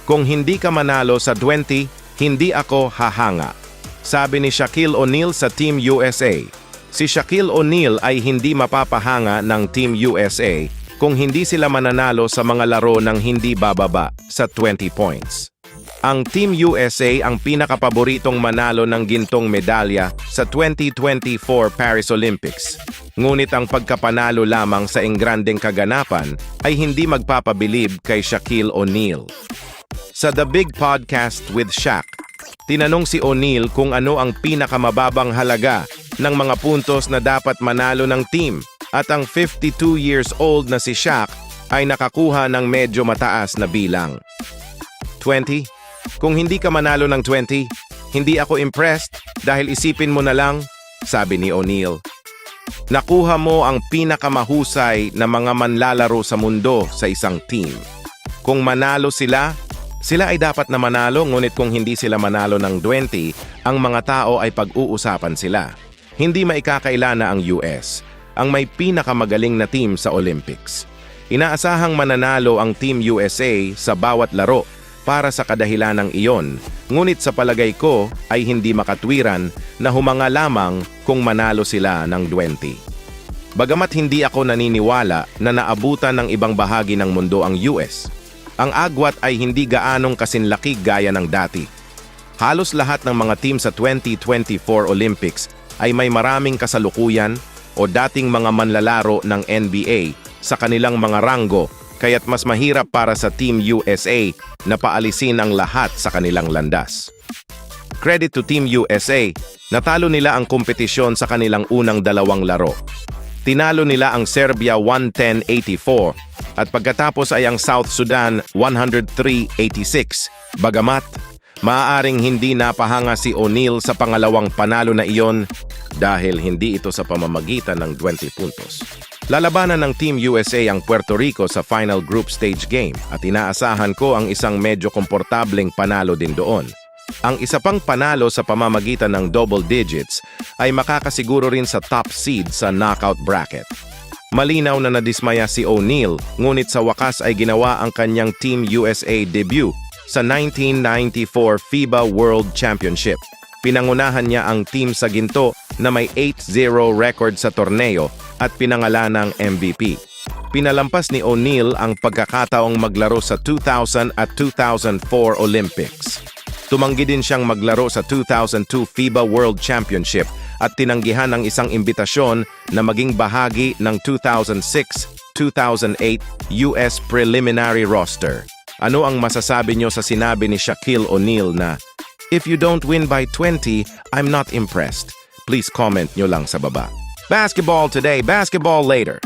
Kung hindi ka manalo sa 20, hindi ako hahanga. Sabi ni Shaquille O'Neal sa Team USA. Si Shaquille O'Neal ay hindi mapapahanga ng Team USA kung hindi sila mananalo sa mga laro ng hindi bababa sa 20 points. Ang Team USA ang pinakapaboritong manalo ng gintong medalya sa 2024 Paris Olympics. Ngunit ang pagkapanalo lamang sa engrandeng kaganapan ay hindi magpapabilib kay Shaquille O'Neal. Sa The Big Podcast with Shaq, tinanong si O'Neal kung ano ang pinakamababang halaga ng mga puntos na dapat manalo ng team at ang 52 years old na si Shaq ay nakakuha ng medyo mataas na bilang. 20? Kung hindi ka manalo ng 20, hindi ako impressed dahil isipin mo na lang, sabi ni O'Neal. Nakuha mo ang pinakamahusay na mga manlalaro sa mundo sa isang team. Kung manalo sila ay dapat na manalo, ngunit kung hindi sila manalo ng 20, ang mga tao ay pag-uusapan sila. Hindi maikakaila na ang US, ang may pinakamagaling na team sa Olympics. Inaasahang mananalo ang Team USA sa bawat laro para sa kadahilanang iyon, ngunit sa palagay ko ay hindi makatwiran na humanga lamang kung manalo sila ng 20. Bagamat hindi ako naniniwala na naabutan ng ibang bahagi ng mundo ang US, ang agwat ay hindi gaanong kasinlaki gaya ng dati. Halos lahat ng mga team sa 2024 Olympics ay may maraming kasalukuyan o dating mga manlalaro ng NBA sa kanilang mga ranggo, kaya't mas mahirap para sa Team USA na paalisin ang lahat sa kanilang landas. Credit to Team USA, natalo nila ang kompetisyon sa kanilang unang dalawang laro. Tinalo nila ang Serbia 110-84 at pagkatapos ay ang South Sudan 103-86. Bagamat, maaaring hindi napahanga si O'Neal sa pangalawang panalo na iyon dahil hindi ito sa pamamagitan ng 20 puntos. Lalabanan ng Team USA ang Puerto Rico sa final group stage game at inaasahan ko ang isang medyo komportableng panalo din doon. Ang isa pang panalo sa pamamagitan ng double digits ay makakasiguro rin sa top seed sa knockout bracket. Malinaw na nadismaya si O'Neal, ngunit sa wakas ay ginawa ang kanyang Team USA debut sa 1994 FIBA World Championship. Pinangunahan niya ang team sa ginto na may 8-0 record sa torneo at pinangalan ng MVP. Pinalampas ni O'Neal ang pagkakataong maglaro sa 2000 at 2004 Olympics. Tumanggi din siyang maglaro sa 2002 FIBA World Championship at tinanggihan ang isang imbitasyon na maging bahagi ng 2006-2008 US preliminary roster. Ano ang masasabi niyo sa sinabi ni Shaquille O'Neal na, "If you don't win by 20, I'm not impressed"? Please comment nyo lang sa baba. Basketball today, basketball later.